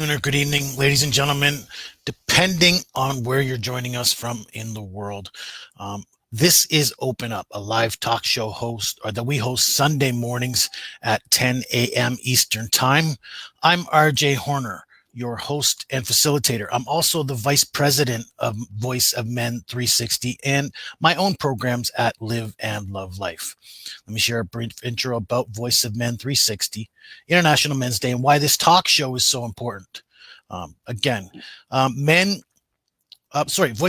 afternoon, or good evening, ladies and gentlemen, depending on where you're joining us from in the world. This is Open Up, a live talk show that we host Sunday mornings at 10 a.m. Eastern Time. I'm RJ Horner, your host and facilitator. I'm also the vice president of Voice of Men 360 and my own programs at Live and Love Life. Let me share a brief intro about Voice of Men 360, International Men's Day, and why this talk show is so important. Voice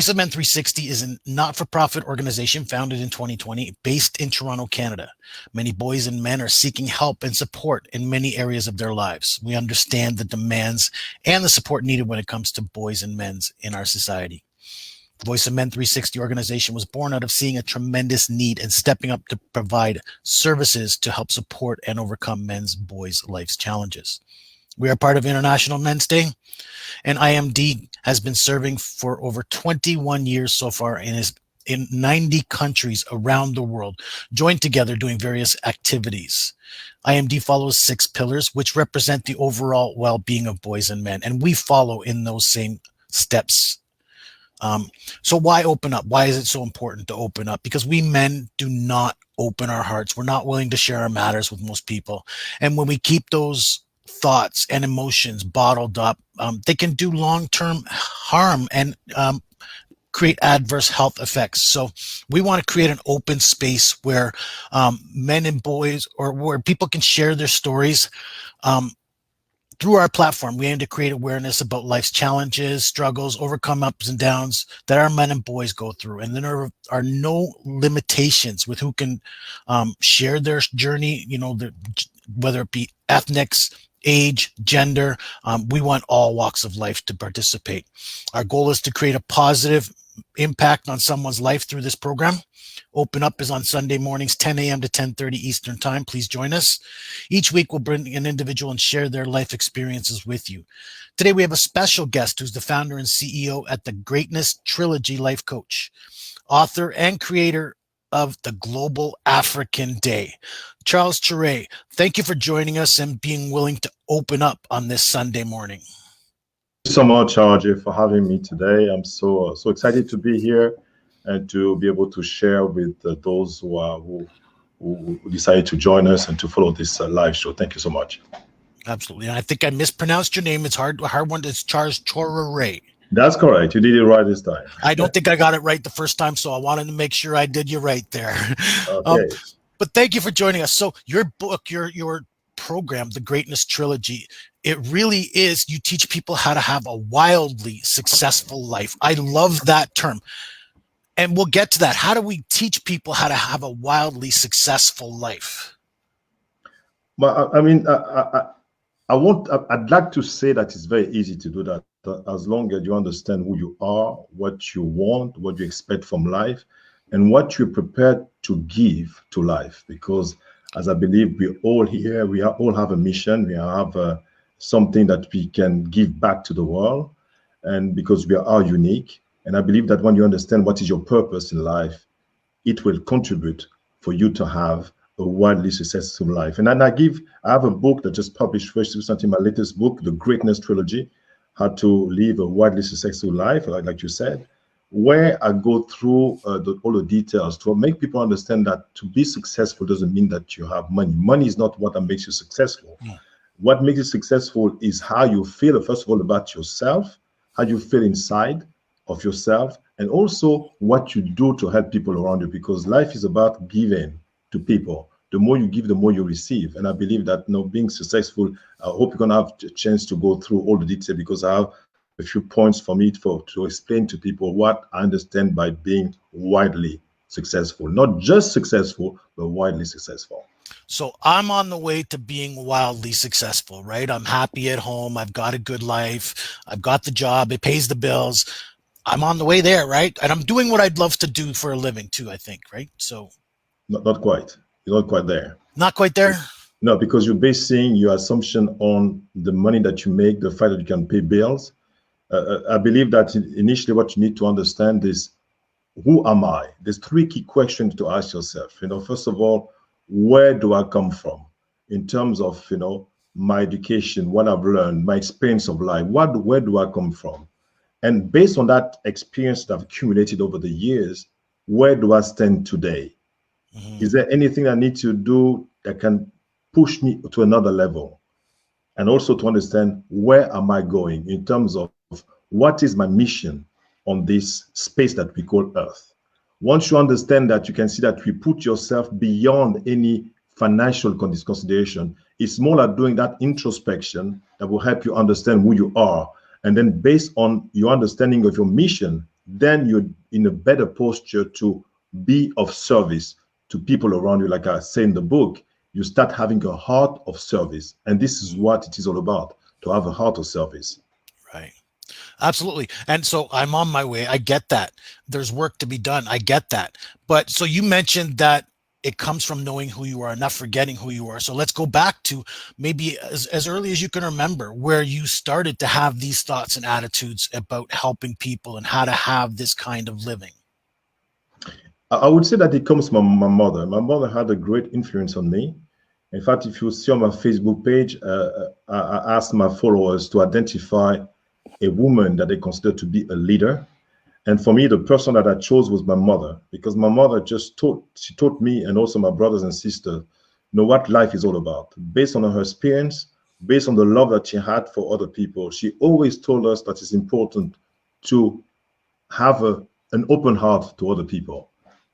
of Men 360 is a not-for-profit organization founded in 2020, based in Toronto, Canada. Many boys and men are seeking help and support in many areas of their lives. We understand the demands and the support needed when it comes to boys and men in our society. The Voice of Men 360 organization was born out of seeing a tremendous need and stepping up to provide services to help support and overcome boys' life's challenges. We are part of International Men's Day, and IMD has been serving for over 21 years so far and is in 90 countries around the world, joined together doing various activities. IMD follows 6 pillars, which represent the overall well-being of boys and men, and we follow in those same steps. So why open up? Why is it so important to open up? Because we men do not open our hearts. We're not willing to share our matters with most people. And when we keep those thoughts and emotions bottled up, they can do long-term harm and create adverse health effects. So we want to create an open space where men and boys, or where people can share their stories. Through our platform, we aim to create awareness about life's challenges, struggles, overcome ups and downs that our men and boys go through. And there are no limitations with who can share their journey, whether it be ethnics, age, gender. We want all walks of life to participate. Our goal is to create a positive impact on someone's life through this program. Open Up is on Sunday mornings, 10 a.m. to 10:30 Eastern Time. Please join us. Each week, we'll bring an individual and share their life experiences with you. Today, we have a special guest who's the founder and CEO at the Greatness Trilogy Life Coach, author and creator of the Global African Day. Charles Thoreau, thank you for joining us and being willing to open up on this Sunday morning. Thank you so much, RJ, for having me today. I'm so excited to be here and to be able to share with those who decided to join us and to follow this live show. Thank you so much. Absolutely. And I think I mispronounced your name. It's hard one. It's Charles Thoreau. That's correct. You did it right this time. I don't think I got it right the first time, so I wanted to make sure I did you right there. Okay. But thank you for joining us. So your book, your program, the Greatness Trilogy, it really is, you teach people how to have a wildly successful life. I love that term. And we'll get to that. How do we teach people how to have a wildly successful life? Well, I mean, I'd like to say that it's very easy to do that, as long as you understand who you are, what you want, what you expect from life, and what you're prepared to give to life. Because as I believe we all here, all have a mission. We have something that we can give back to the world, and because we are unique. And I believe that when you understand what is your purpose in life, it will contribute for you to have a wildly successful life. And then I have a book that just published recently, my latest book, The Greatness Trilogy, How to Live a Wildly Successful Life, like you said, where I go through all the details to make people understand that to be successful doesn't mean that you have money. Money is not what makes you successful. Yeah. What makes you successful is how you feel, first of all, about yourself, how you feel inside of yourself, and also what you do to help people around you, because life is about giving to people. The more you give, the more you receive. And I believe that being successful, I hope you're going to have a chance to go through all the details, because I have a few points for me to explain to people what I understand by being widely successful. Not just successful, but widely successful. So I'm on the way to being wildly successful, right? I'm happy at home. I've got a good life. I've got the job. It pays the bills. I'm on the way there, right? And I'm doing what I'd love to do for a living too, I think, right? So not quite. You're not quite there. Not quite there? No, because you're basing your assumption on the money that you make, the fact that you can pay bills. I believe that initially what you need to understand is, who am I? There's 3 key questions to ask yourself. First of all, where do I come from in terms of, my education, what I've learned, my experience of life, where do I come from? And based on that experience that I've accumulated over the years, where do I stand today? Mm-hmm. Is there anything I need to do that can push me to another level? And also to understand where am I going in terms of what is my mission on this space that we call Earth. Once you understand that, you can see that you put yourself beyond any financial consideration. It's more like doing that introspection that will help you understand who you are. And then based on your understanding of your mission, then you're in a better posture to be of service to people around you. Like I say in the book, you start having a heart of service. And this is what it is all about, to have a heart of service. Right. Absolutely. And so I'm on my way. I get that. There's work to be done. I get that. But so you mentioned that it comes from knowing who you are, not forgetting who you are. So let's go back to maybe as early as you can remember, where you started to have these thoughts and attitudes about helping people and how to have this kind of living. I would say that it comes from my mother. My mother had a great influence on me. In fact, if you see on my Facebook page, I asked my followers to identify a woman that they consider to be a leader. And for me, the person that I chose was my mother, because my mother she taught me and also my brothers and sisters, what life is all about. Based on her experience, based on the love that she had for other people, she always told us that it's important to have an open heart to other people.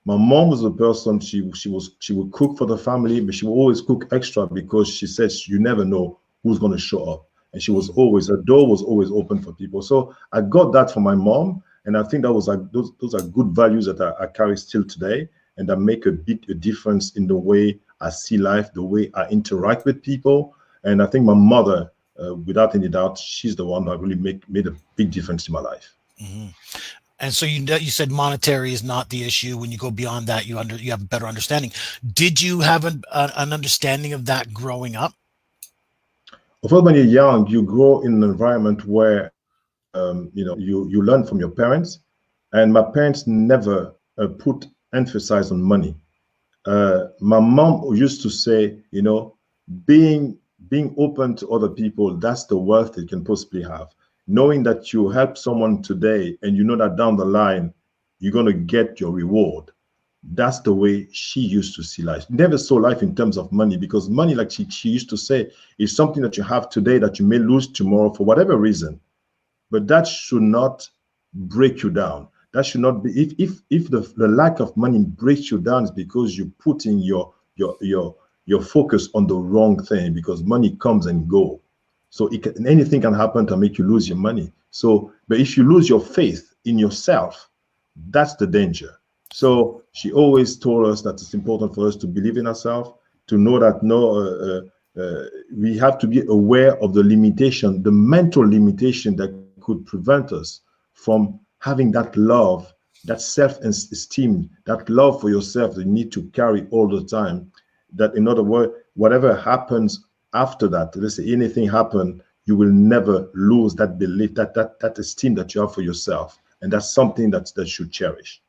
My mom was a person, she would cook for the family, but she would always cook extra because she says you never know who's going to show up. And she was always, her door was always open for people. So I got that from my mom. And I think that was those are good values that I carry still today, and that make a difference in the way I see life, the way I interact with people. And I think my mother, without any doubt, she's the one that really made a big difference in my life. Mm-hmm. And so you said monetary is not the issue. When you go beyond that, you have a better understanding. Did you have an understanding of that growing up? Of course, when you're young, you grow in an environment where you learn from your parents, and my parents never put emphasis on money. My mom used to say, being open to other people, that's the wealth you can possibly have. Knowing that you help someone today and you know that down the line you're going to get your reward. That's the way she used to see life. Never saw life in terms of money, because money, like she used to say, is something that you have today that you may lose tomorrow for whatever reason. But that should not break you down. That should not be, if the lack of money breaks you down, is because you're putting your focus on the wrong thing, because money comes and go. So anything can happen to make you lose your money. So, but if you lose your faith in yourself, that's the danger. So she always told us that it's important for us to believe in ourselves, to know that we have to be aware of the limitation, the mental limitation that could prevent us from having that love, that self-esteem, that love for yourself that you need to carry all the time. That, in other words, whatever happens after that, let's say anything happen, you will never lose that belief, that esteem that you have for yourself. And that's something that should cherish.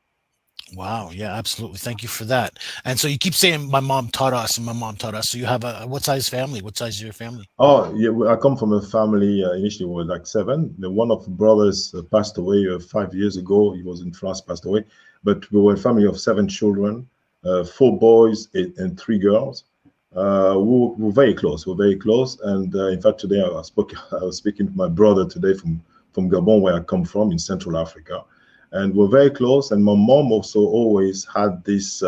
Wow. Yeah, absolutely. Thank you for that. And so you keep saying my mom taught us and my mom taught us. So you have what size family? What size is your family? Oh, yeah, I come from a family, initially we were like seven. One of the brothers passed away 5 years ago. He was in France, passed away. But we were a family of 7 children, 4 boys and 3 girls. We were very close. We're very close. And in fact, today I was speaking to my brother today from Gabon, where I come from, in Central Africa. And we're very close. And my mom also always had this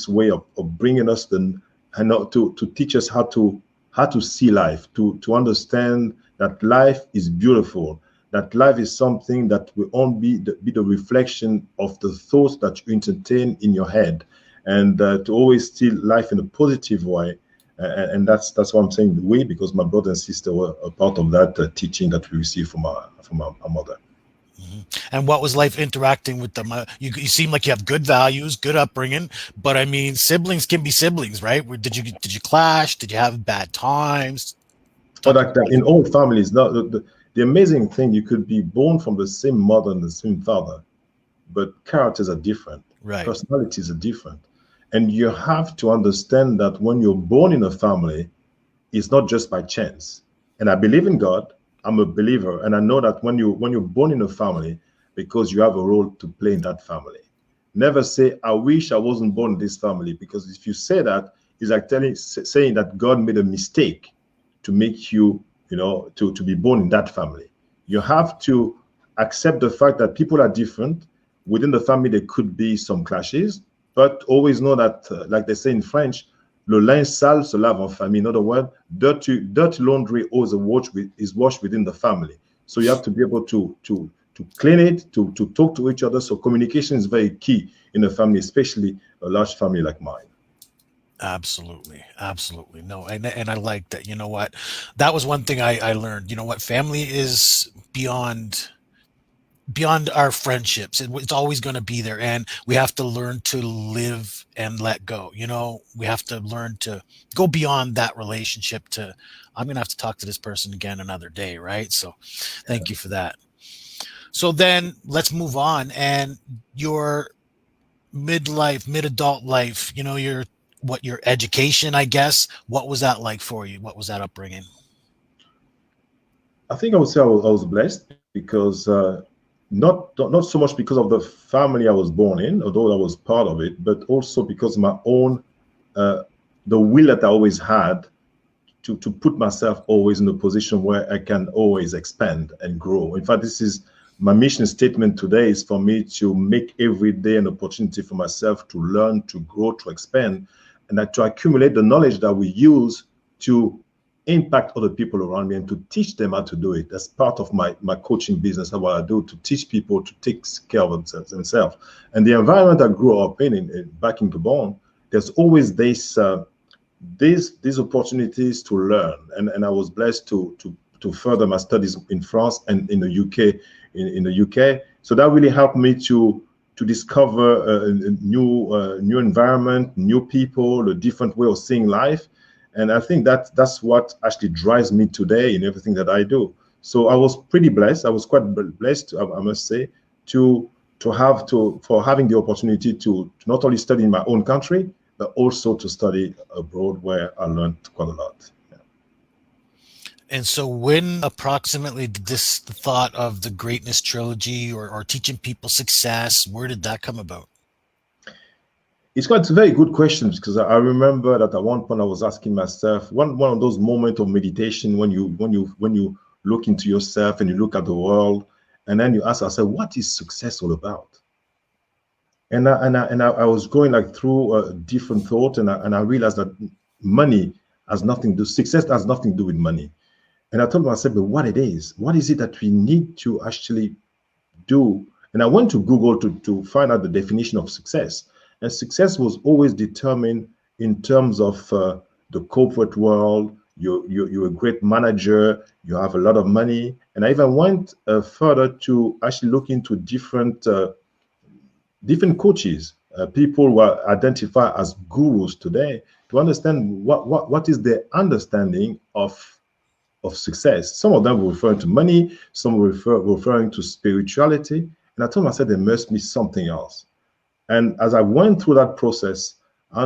way of bringing us to teach us how to see life, to understand that life is beautiful, that life is something that will only be the reflection of the thoughts that you entertain in your head, and to always see life in a positive way. And that's what I'm saying, the way, because my brother and sister were a part of that teaching that we received from our mother. Mm-hmm. And what was life interacting with them? You seem like you have good values, good upbringing, but I mean, siblings can be siblings, right? Did you clash? Did you have bad times? But like that, in all families, now the amazing thing, you could be born from the same mother and the same father, but characters are different, right? Personalities are different, and you have to understand that when you're born in a family, is not just by chance. And I believe in God. I'm a believer, and I know that when you're born in a family, because you have a role to play in that family. Never say, I wish I wasn't born in this family, because if you say that, it's like saying that God made a mistake to make you, to be born in that family. You have to accept the fact that people are different. Within the family, there could be some clashes, but always know that, like they say in French, le linge sale se lave en famille. In other words, dirty laundry always is washed within the family. So you have to be able to clean it, to talk to each other. So communication is very key in a family, especially a large family like mine. Absolutely. Absolutely. No. And I like that. You know what? That was one thing I learned. You know what? Family is beyond our friendships. It's always going to be there. And we have to learn to live and let go. We have to learn to go beyond that relationship to, I'm going to have to talk to this person again another day. Right. So thank you for that. So then let's move on. And your mid-adult life, your education, I guess, what was that like for you? What was that upbringing? I think I would say I was blessed because not so much because of the family I was born in, although I was part of it, but also because my own the will that I always had to put myself always in a position where I can always expand and grow. In fact, this is my mission statement today, is for me to make every day an opportunity for myself to learn, to grow, to expand, and to accumulate the knowledge that we use to impact other people around me and to teach them how to do it. That's part of my coaching business, what I do, to teach people to take care of themselves. And the environment I grew up in back in Gabon, there's always these opportunities to learn. And I was blessed to further my studies in France and in the UK, in the UK. So that really helped me to discover a new environment, new people, a different way of seeing life. And I think that's what actually drives me today in everything that I do. So I was pretty blessed. I was quite blessed, I must say, for having the opportunity to not only study in my own country, but also to study abroad, where I learned quite a lot. Yeah. And so when approximately did this thought of the greatness trilogy or teaching people success, where did that come about? It's a very good question, because I remember that at one point I was asking myself, one of those moments of meditation when you look into yourself and you look at the world, and then you ask yourself, what is success all about? And I was going like through a different thought, and I realized that success has nothing to do with money. And I told myself, but what is it that we need to actually do? And I went to Google to find out the definition of success. And success was always determined in terms of the corporate world. You're a great manager, you have a lot of money. And I even went further to actually look into different coaches, people who are identified as gurus today, to understand what is their understanding of success. Some of them were referring to money, some were referring to spirituality. And I told myself there must be something else. And as I went through that process, I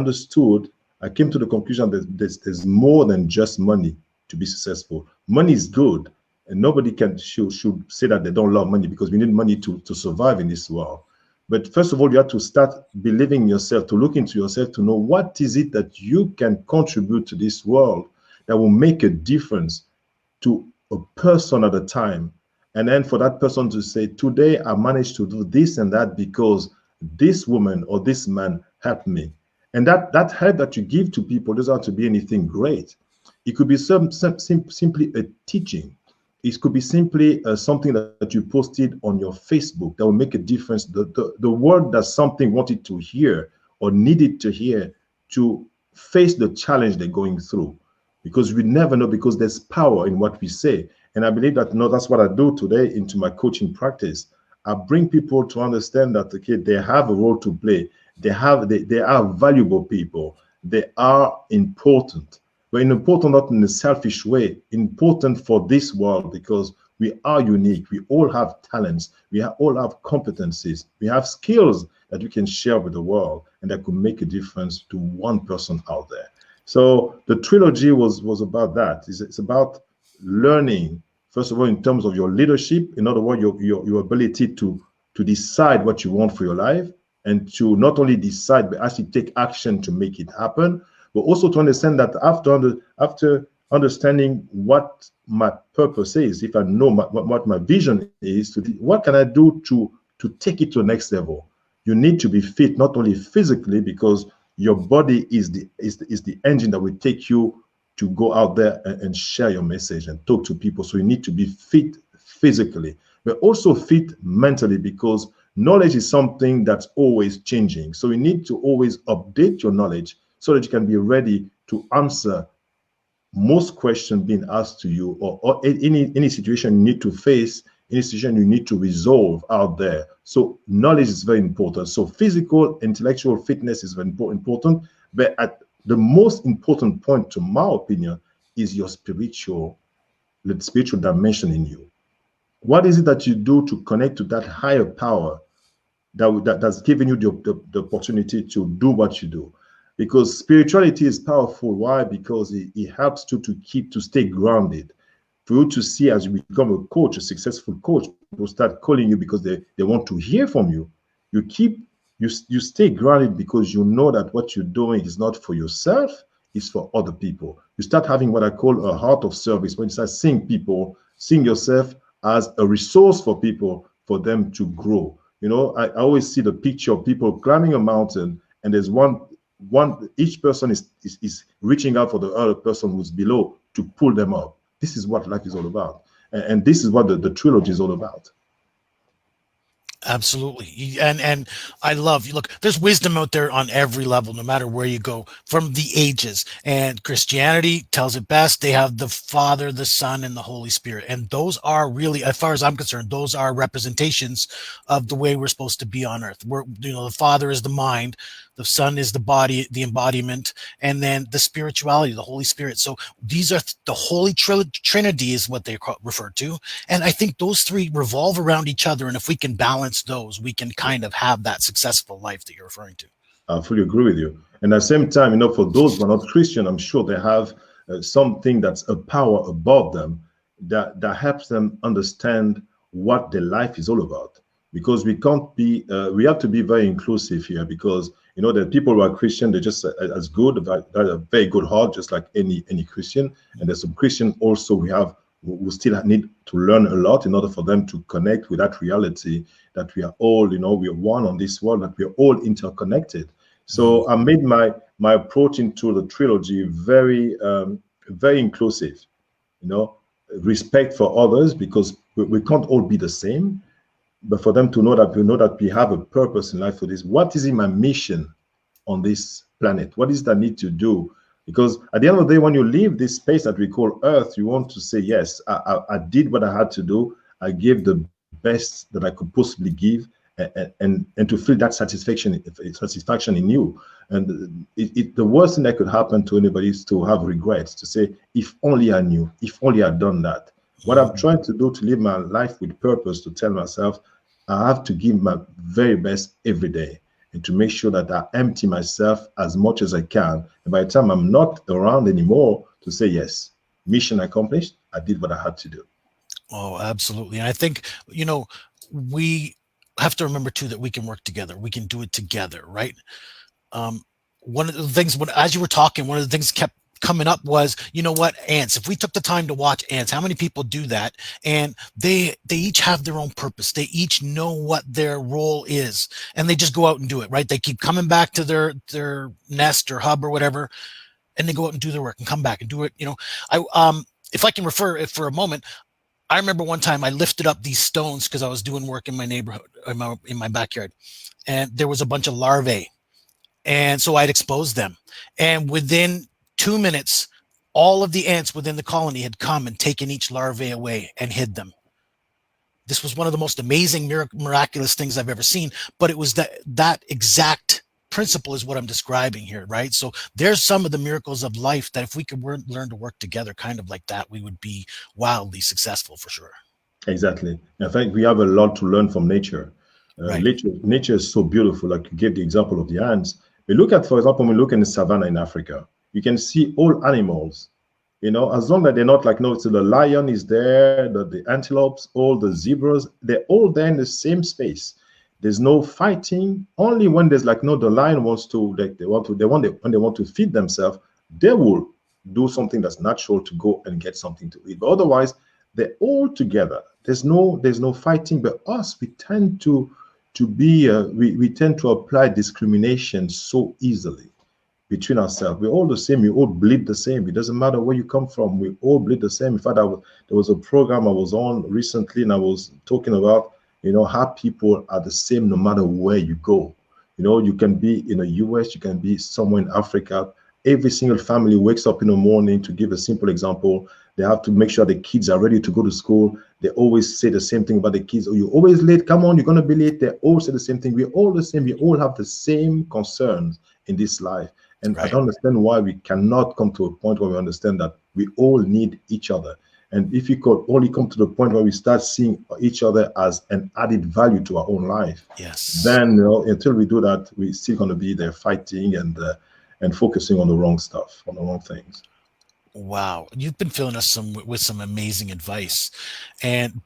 came to the conclusion that there's more than just money to be successful. Money is good, and nobody should say that they don't love money, because we need money to survive in this world. But first of all, you have to start believing in yourself, to look into yourself, to know what is it that you can contribute to this world that will make a difference to a person at a time. And then for that person to say, today I managed to do this and that because this woman or this man helped me. And that help that you give to people doesn't have to be anything great. It could be simply a teaching. It could be simply something that you posted on your Facebook that will make a difference. The word that something wanted to hear or needed to hear to face the challenge they're going through. Because we never know, because there's power in what we say. And I believe that, that's what I do today into my coaching practice. I bring people to understand that, okay, they have a role to play. They are valuable people. They are important. But important not in a selfish way, important for this world, because we are unique. We all have talents. We all have competencies. We have skills that we can share with the world, and that could make a difference to one person out there. So the trilogy was about that. It's about learning, first of all, in terms of your leadership, in other words, your ability to decide what you want for your life, and to not only decide but actually take action to make it happen, but also to understand that after understanding what my purpose is, if I know what my vision is, what can I do to take it to the next level? You need to be fit, not only physically, because your body is the engine that will take you to go out there and share your message and talk to people. So you need to be fit physically, but also fit mentally, because knowledge is something that's always changing. So you need to always update your knowledge so that you can be ready to answer most questions being asked to you, or any situation you need to face, any situation you need to resolve out there. So knowledge is very important. So physical, intellectual fitness is very important, but at the most important point, to my opinion, is your spiritual dimension in you. What is it that you do to connect to that higher power that's giving you the opportunity to do what you do? Because spirituality is powerful. Why? Because it helps you to stay grounded. For you to see, as you become a coach, a successful coach, people start calling you because they want to hear from you. You stay grounded because you know that what you're doing is not for yourself, it's for other people. You start having what I call a heart of service, when you start seeing yourself as a resource for people, for them to grow. You know, I always see the picture of people climbing a mountain, and there's each person is reaching out for the other person who's below to pull them up. This is what life is all about. And this is what the trilogy is all about. Absolutely. And I love, look, there's wisdom out there on every level, no matter where you go, from the ages. And Christianity tells it best. They have the Father, the Son, and the Holy Spirit. And those are really, as far as I'm concerned, those are representations of the way we're supposed to be on earth. The Father is the mind, the Son is the body, the embodiment, and then the spirituality, the Holy Spirit. So these are the Holy Trinity is what they refer to. And I think those three revolve around each other. And if we can balance those, we can kind of have that successful life that you're referring to. I fully agree with you. And at the same time, for those who are not Christian, I'm sure they have something that's a power above them that helps them understand what their life is all about. Because we have to be very inclusive here, because the people who are Christian, they're just as good, they have a very good heart, just like any Christian. And there's some Christian also who still need to learn a lot in order for them to connect with that reality that we are all, we are one on this world, that we are all interconnected. So I made my approach into the trilogy very, very inclusive, respect for others, because we can't all be the same. But for them to know that we have a purpose in life for this. What is in my mission on this planet? What is that I need to do? Because at the end of the day, when you leave this space that we call Earth, you want to say, yes, I did what I had to do. I gave the best that I could possibly give, and to feel that satisfaction in you. And the worst thing that could happen to anybody is to have regrets, to say, if only I knew, if only I'd done that. What I'm trying to do to live my life with purpose, to tell myself, I have to give my very best every day, and to make sure that I empty myself as much as I can. And by the time I'm not around anymore, to say, yes, mission accomplished. I did what I had to do. Oh, absolutely. And I think, we have to remember too, that we can work together. We can do it together, right? One of the things, as you were talking, one of the things kept coming up was, ants. If we took the time to watch ants, how many people do that? And they each have their own purpose. They each know what their role is, and they just go out and do it, right? They keep coming back to their nest or hub or whatever, and they go out and do their work and come back and do it. If I can refer it for a moment, I remember one time I lifted up these stones because I was doing work in my neighborhood, in my backyard, and there was a bunch of larvae. And so I'd exposed them. And within 2 minutes, all of the ants within the colony had come and taken each larvae away and hid them. This was one of the most amazing, miraculous things I've ever seen. But it was that exact principle is what I'm describing here, right? So there's some of the miracles of life that if we could learn to work together kind of like that, we would be wildly successful for sure. Exactly. I think we have a lot to learn from nature. Right. Nature is so beautiful. Like you gave the example of the ants. We look at, for example, when we look in the savannah in Africa, You can see all animals, as long as they're not like, no, so the lion is there, the antelopes, all the zebras, they're all there in the same space. There's no fighting. Only when there's like, no, the lion wants to, like, when they want to feed themselves, they will do something that's natural to go and get something to eat. But otherwise, they're all together. There's no fighting. But us, we tend to be, we tend to apply discrimination so easily between ourselves. We're all the same. We all bleed the same. It doesn't matter where you come from. We all bleed the same. In fact, there was a program I was on recently, and I was talking about, how people are the same no matter where you go. You can be in the US, you can be somewhere in Africa. Every single family wakes up in the morning. To give a simple example, they have to make sure the kids are ready to go to school. They always say the same thing about the kids. Oh, you're always late. Come on, you're going to be late. They all say the same thing. We're all the same. We all have the same concerns in this life. And I Right. don't understand why we cannot come to a point where we understand that we all need each other. And if we could only come to the point where we start seeing each other as an added value to our own life, Yes. then until we do that, we're still going to be there fighting and focusing on the wrong stuff, on the wrong things. Wow, you've been filling us with some amazing advice.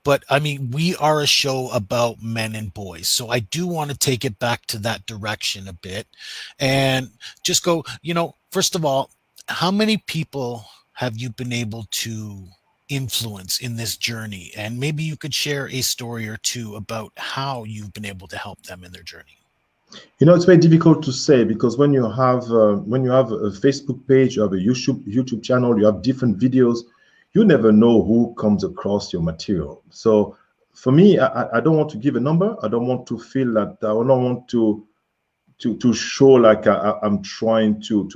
But I mean, we are a show about men and boys. So I do want to take it back to that direction a bit and just go, first of all, how many people have you been able to influence in this journey? And maybe you could share a story or two about how you've been able to help them in their journey. It's very difficult to say, because when you have a Facebook page, you have a YouTube channel, you have different videos, you never know who comes across your material. So for me, I don't want to give a number. I don't want to feel that I don't want to show like I'm trying to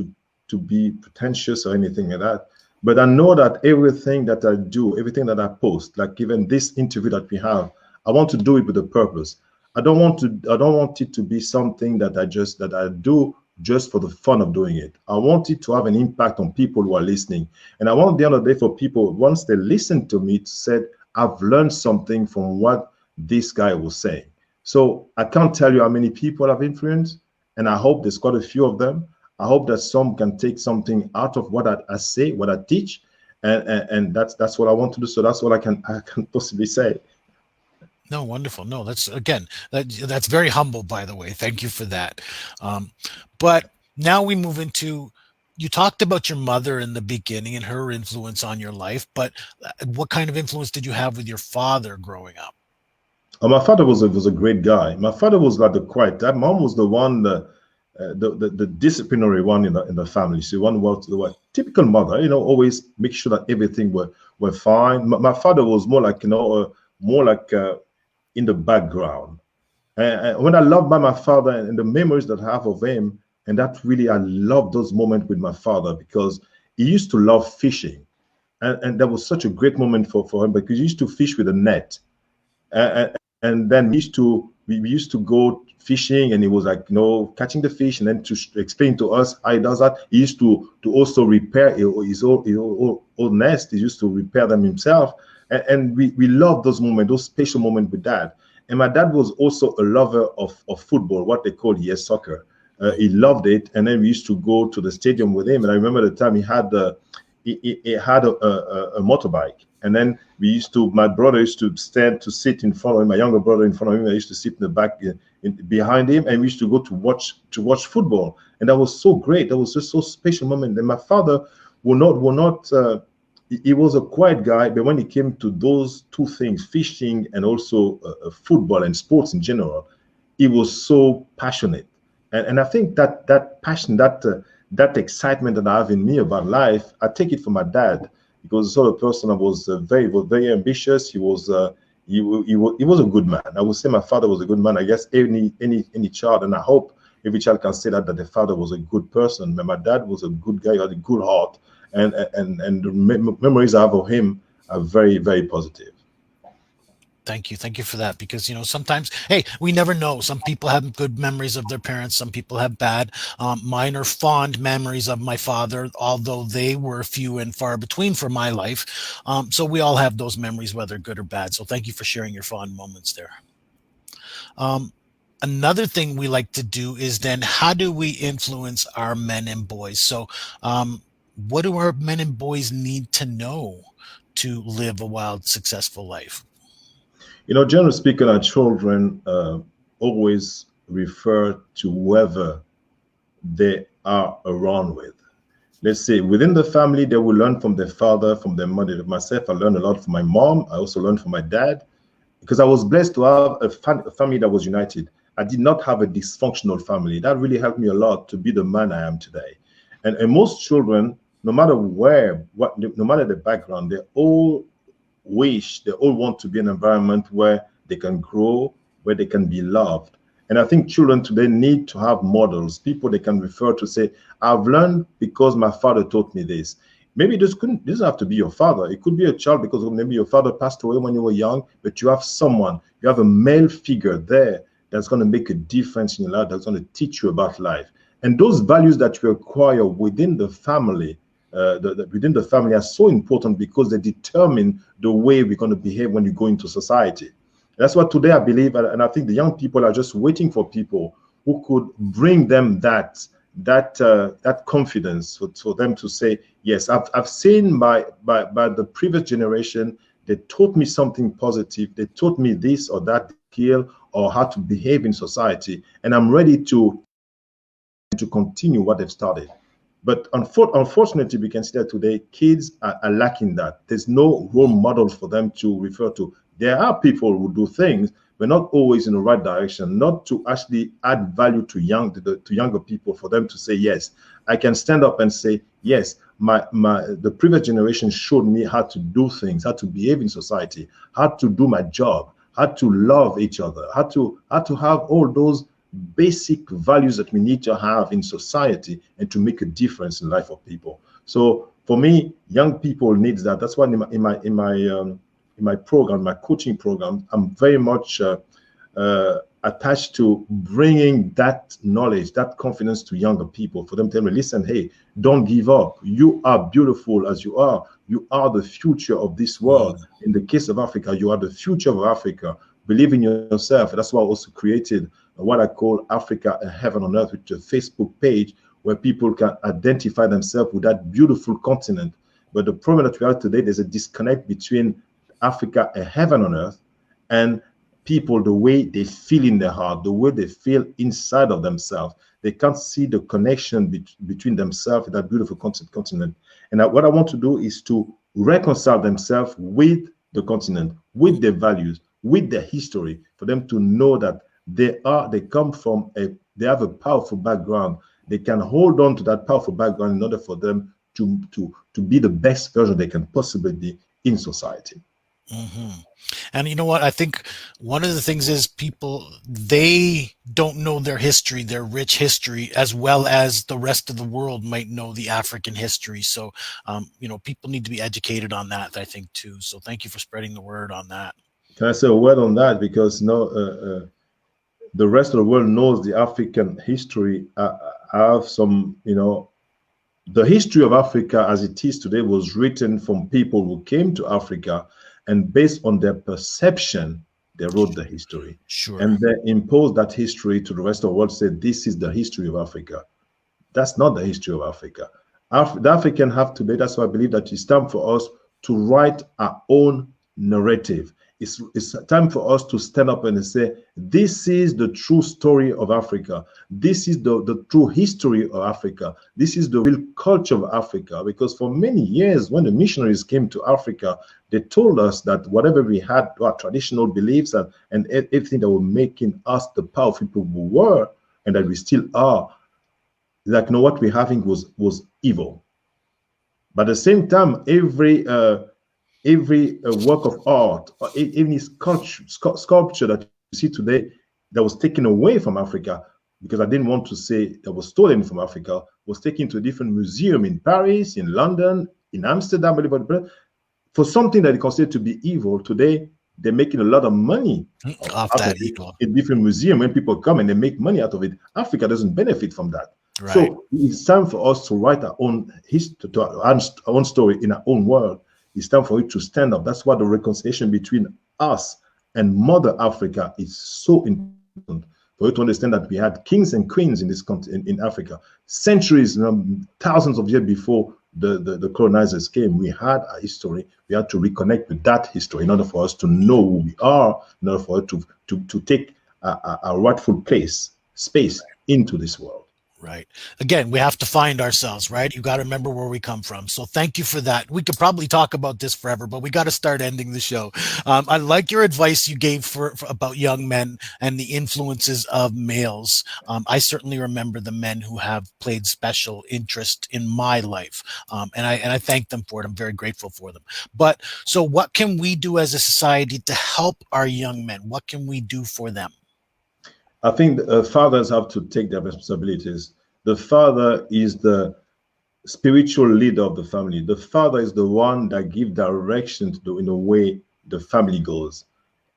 be pretentious or anything like that. But I know that everything that I do, everything that I post, like even this interview that we have, I want to do it with a purpose. I don't want it to be something that I do just for the fun of doing it. I want it to have an impact on people who are listening. And I want the other day for people, once they listen to me, to say, I've learned something from what this guy was saying. So I can't tell you how many people I've influenced, and I hope there's quite a few of them. I hope that some can take something out of what I say, what I teach, and that's what I want to do. So that's what I can possibly say. No, wonderful. No, that's again, that's very humble, by the way. Thank you for that. Um, but now we move into, you talked about your mother in the beginning and her influence on your life, but what kind of influence did you have with your father growing up? My father was a great guy. My father was like the quiet type. Mom was the one, the disciplinary one in the family. She one was the typical mother. Always make sure that everything were fine. My father was more like, more like in the background. And when I love by my father, and the memories that I have of him, and that really I love those moments with my father, because he used to love fishing, and that was such a great moment for him, because he used to fish with a net. And then we used to go fishing, and he was like, catching the fish, and then to explain to us how he does that. He used to also repair his old nest. He used to repair them himself, and we love those moments, those special moments with dad. And my dad was also a lover of football, what they call yes soccer. He loved it, and then we used to go to the stadium with him. And I remember the time he had a motorbike, and then my brother used to sit in front of him, my younger brother in front of him. I used to sit in the back, behind him, and we used to go to watch football, and that was so great. That was just so special moment. And my father will not. He was a quiet guy, but when it came to those two things, fishing and also football and sports in general, he was so passionate. And I think that passion, that excitement that I have in me about life, I take it from my dad, because the sort of person I was very ambitious. He was a good man. I would say my father was a good man. I guess any child, and I hope every child can say that the father was a good person. But my dad was a good guy. He had a good heart, and the memories I have of him are very, very positive. Thank you for that. Because sometimes, hey, we never know. Some people have good memories of their parents. Some people have bad. Mine are fond memories of my father, although they were few and far between for my life. So we all have those memories, whether good or bad. So thank you for sharing your fond moments there. Um, another thing we like to do is then how do we influence our men and boys? So, what do our men and boys need to know to live a wild, successful life? Generally speaking, our children always refer to whoever they are around with. Let's say within the family, they will learn from their father, from their mother. Myself, I learned a lot from my mom. I also learned from my dad because I was blessed to have a family that was united. I did not have a dysfunctional family. That really helped me a lot to be the man I am today. And most children, no matter where, no matter the background, they all want to be in an environment where they can grow, where they can be loved. And I think children today need to have models, people they can refer to, say, I've learned because my father taught me this. Maybe this doesn't have to be your father. It could be a child because maybe your father passed away when you were young, but you have someone, you have a male figure there that's going to make a difference in your life, that's going to teach you about life. And those values that you acquire within the family, within the family are so important because they determine the way we're going to behave when you go into society. That's what today I believe, and I think the young people are just waiting for people who could bring them that confidence for them to say, yes, I've seen by the previous generation, they taught me something positive, they taught me this or that skill or how to behave in society, and I'm ready to continue what they've started. But unfortunately, we can see that today kids are lacking that. There's no role model for them to refer to. There are people who do things, but not always in the right direction, not to actually add value to younger people for them to say, yes, I can stand up and say, yes, the previous generation showed me how to do things, how to behave in society, how to do my job, how to love each other, how to have all those basic values that we need to have in society and to make a difference in the life of people. So for me, young people need that. That's why in my program, my coaching program, I'm very much attached to bringing that knowledge, that confidence to younger people, for them to tell me, listen, hey, don't give up. You are beautiful as you are. You are the future of this world. In the case of Africa, you are the future of Africa. Believe in yourself. That's why I also created what I call Africa, a Heaven on Earth, which is a Facebook page where people can identify themselves with that beautiful continent. But the problem that we have today, there's a disconnect between Africa, a heaven on earth, and people, the way they feel in their heart, the way they feel inside of themselves. They can't see the connection between themselves and that beautiful continent. And what I want to do is to reconcile themselves with the continent, with their values, with their history, for them to know that they have a powerful background. They can hold on to that powerful background in order for them to be the best version they can possibly be in society. Mm-hmm. And you know what? I think one of the things is people, they don't know their history, their rich history, as well as the rest of the world might know the African history. So, people need to be educated on that, I think, too. So thank you for spreading the word on that. Can I say a word on that? Because the rest of the world knows the African history. I have some, the history of Africa as it is today was written from people who came to Africa, and based on their perception, they wrote the history. Sure. And they imposed that history to the rest of the world, said, this is the history of Africa. That's not the history of Africa. The African have today, that's why I believe that it's time for us to write our own narrative. It's time for us to stand up and say, this is the true story of Africa. This is the true history of Africa. This is the real culture of Africa. Because for many years, when the missionaries came to Africa, they told us that whatever we had, our traditional beliefs and everything that were making us the powerful people we were, and that we still are, like, what we're having was evil. But at the same time, every work of art, or any sculpture that you see today that was taken away from Africa, because I didn't want to say that was stolen from Africa, was taken to a different museum in Paris, in London, in Amsterdam, for something that they consider to be evil. Today, they're making a lot of money off out that of it evil. in different museums. When people come and they make money out of it, Africa doesn't benefit from that. Right. So it's time for us to write our own history, our own story in our own world. It's time for it to stand up. That's why the reconciliation between us and Mother Africa is so important. For you to understand that we had kings and queens in this continent, in Africa, centuries, thousands of years before the colonizers came. We had a history. We had to reconnect with that history in order for us to know who we are, in order for us to take a rightful space into this world. Right. Again, we have to find ourselves, right? You got to remember where we come from. So thank you for that. We could probably talk about this forever, but we got to start ending the show. I like your advice you gave for about young men and the influences of males. I certainly remember the men who have played special interest in my life, and I thank them for it. I'm very grateful for them. But so, what can we do as a society to help our young men? What can we do for them? I think fathers have to take their responsibilities. The father is the spiritual leader of the family. The father is the one that gives direction to in a way the family goes.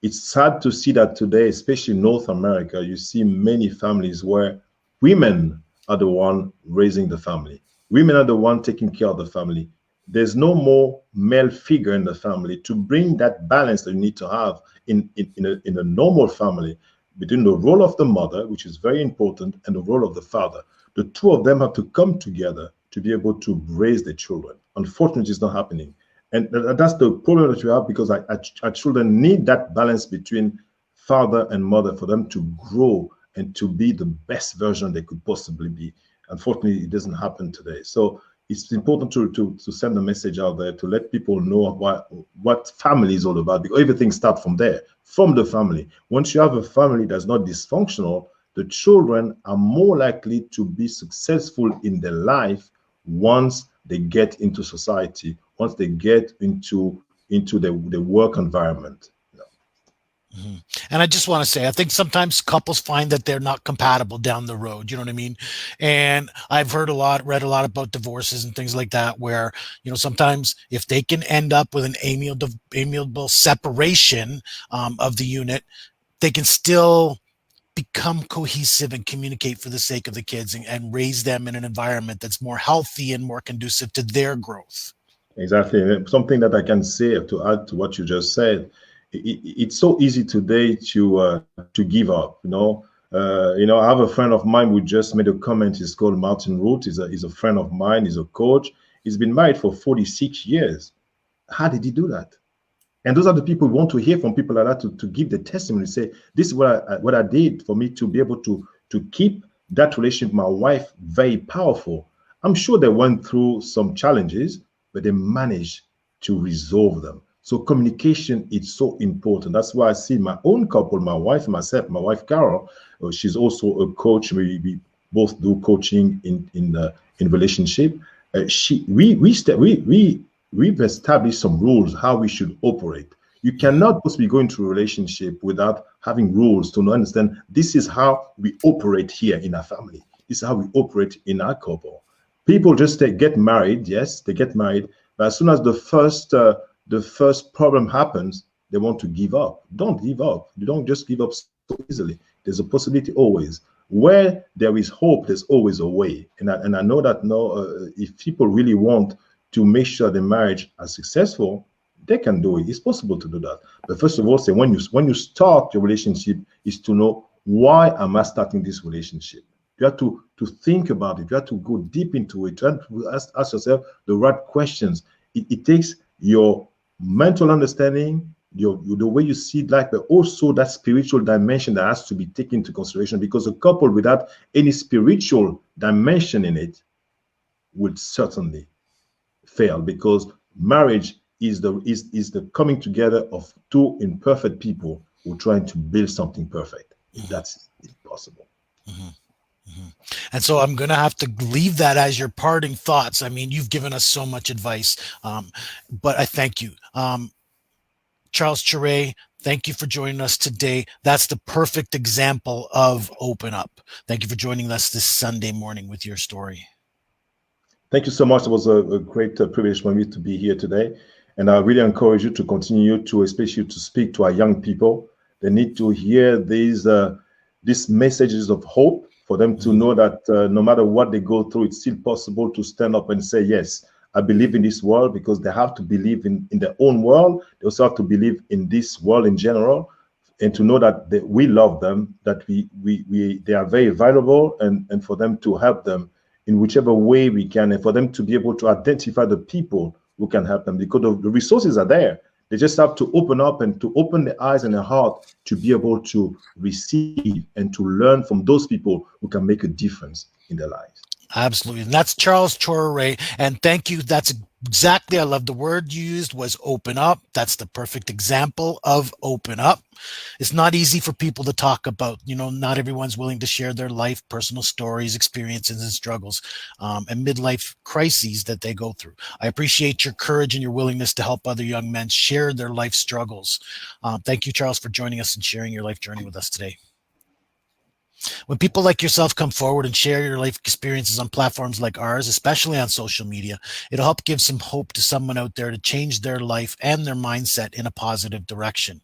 It's sad to see that today, especially in North America, you see many families where women are the one raising the family. Women are the one taking care of the family. There's no more male figure in the family to bring that balance that you need to have in a normal family between the role of the mother, which is very important, and the role of the father. The two of them have to come together to be able to raise the children. Unfortunately, it's not happening. And that's the problem that you have, because our children need that balance between father and mother for them to grow and to be the best version they could possibly be. Unfortunately, it doesn't happen today. So it's important to send a message out there to let people know what family is all about, because everything starts from there, from the family. Once you have a family that's not dysfunctional, the children are more likely to be successful in their life once they get into society, once they get into the work environment. Mhm. And I just want to say, I think sometimes couples find that they're not compatible down the road. You know what I mean? And I've read a lot about divorces and things like that, where, sometimes if they can end up with an amiable separation of the unit, they can still become cohesive and communicate for the sake of the kids, and raise them in an environment that's more healthy and more conducive to their growth. Exactly. Something that I can say to add to what you just said, it's so easy today to give up. I have a friend of mine who just made a comment. He's called Martin Root. He's a friend of mine. He's a coach. He's been married for 46 years. How did he do that? And those are the people who want to hear from people like that, to give the testimony, say, this is what I did for me to be able to keep that relationship with my wife very powerful. I'm sure they went through some challenges, but they managed to resolve them. So communication is so important. That's why I see my own couple, my wife and myself, my wife Carol, she's also a coach. We both do coaching in relationship. We've established some rules how we should operate. You cannot possibly go into a relationship without having rules to understand this is how we operate here in our family. This is how we operate in our couple. People just get married. Yes, they get married, but as soon as the first problem happens, they want to give up. Don't give up. You don't just give up so easily. There's a possibility always. Where there is hope, there's always a way. And I know that if people really want to make sure the marriage are successful, they can do it. It's possible to do that. But first of all, say when you start your relationship, is to know, why am I starting this relationship? You have to think about it. You have to go deep into it. You have to ask yourself the right questions. It takes your mental understanding, the way you see life, but also that spiritual dimension that has to be taken into consideration, because a couple without any spiritual dimension in it would certainly fail, because marriage is the coming together of two imperfect people who are trying to build something perfect. That's impossible. Mm-hmm. Mm-hmm. And so I'm going to have to leave that as your parting thoughts. I mean, you've given us so much advice, but I thank you. Charles Cheret, thank you for joining us today. That's the perfect example of open up. Thank you for joining us this Sunday morning with your story. Thank you so much. It was a great privilege for me to be here today. And I really encourage you to continue especially to speak to our young people. They need to hear these messages of hope, for them to know that no matter what they go through, it's still possible to stand up and say, yes, I believe in this world, because they have to believe in their own world. They also have to believe in this world in general. and to know that we love them, that we they are very valuable, and for them to help them in whichever way we can, and for them to be able to identify the people who can help them, because the resources are there. They just have to open up and to open their eyes and their heart to be able to receive and to learn from those people who can make a difference in their lives. Absolutely. And that's Charles Chorray. And thank you. That's exactly, I love the word you used, was open up. That's the perfect example of open up. It's not easy for people to talk about. Not everyone's willing to share their life, personal stories, experiences, and struggles, and midlife crises that they go through. I appreciate your courage and your willingness to help other young men share their life struggles. Thank you, Charles, for joining us and sharing your life journey with us today. When people like yourself come forward and share your life experiences on platforms like ours, especially on social media, it'll help give some hope to someone out there to change their life and their mindset in a positive direction.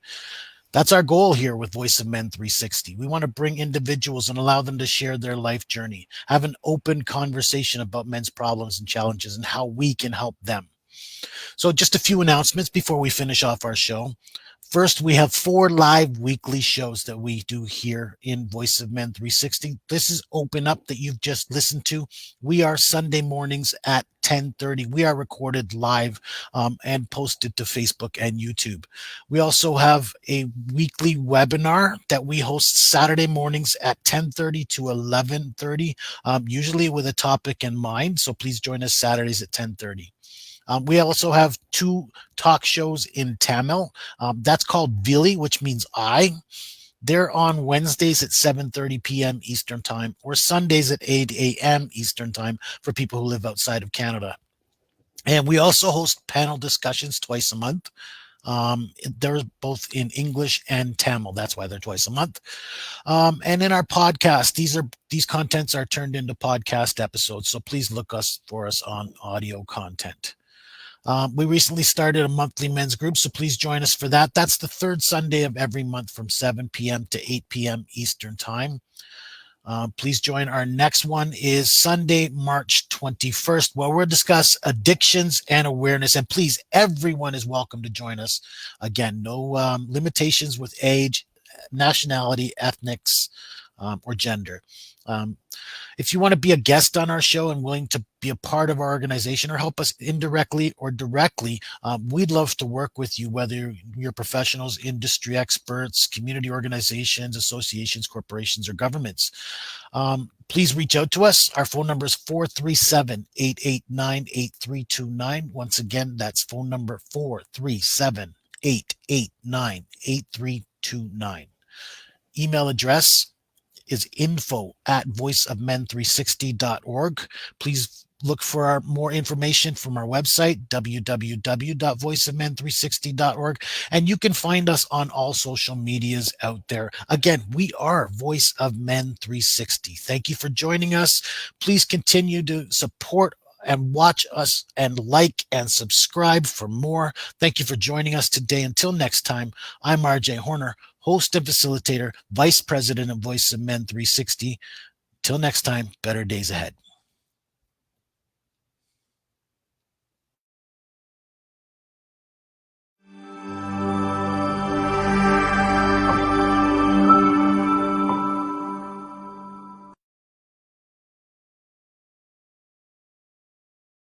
That's our goal here with Voice of Men 360. We want to bring individuals and allow them to share their life journey, have an open conversation about men's problems and challenges and how we can help them. So just a few announcements before we finish off our show. First, we have 4 live weekly shows that we do here in Voice of Men 360. This is Open Up that you've just listened to. We are Sunday mornings at 10:30. We are recorded live and posted to Facebook and YouTube. We also have a weekly webinar that we host Saturday mornings at 10:30 to 11:30, usually with a topic in mind. So please join us Saturdays at 10:30. We also have 2 talk shows in Tamil. That's called Vili, which means I. They're on Wednesdays at 7:30 p.m. Eastern Time or Sundays at 8 a.m. Eastern Time for people who live outside of Canada. And we also host panel discussions twice a month. They're both in English and Tamil. That's why they're twice a month. And in our podcast, these contents are turned into podcast episodes. So please look for us on audio content. We recently started a monthly men's group, so please join us for that. That's the 3rd Sunday of every month from 7 p.m. to 8 p.m. Eastern Time. Please join. Our next one is Sunday, March 21st, where we'll discuss addictions and awareness. And please, everyone is welcome to join us. Again, no limitations with age, nationality, ethnics, or gender. If you want to be a guest on our show and willing to be a part of our organization or help us indirectly or directly, we'd love to work with you, whether you're professionals, industry experts, community organizations, associations, corporations, or governments. Please reach out to us. Our phone number is 437-889-8329. Once again, that's phone number 437-889-8329. Email address is info@voiceofmen360.org. Please look for more information from our website, www.voiceofmen360.org. And you can find us on all social medias out there. Again, we are Voice of Men 360. Thank you for joining us. Please continue to support and watch us and like and subscribe for more. Thank you for joining us today. Until next time, I'm RJ Horner, host and facilitator, vice president of Voice of Men 360. Till next time, better days ahead.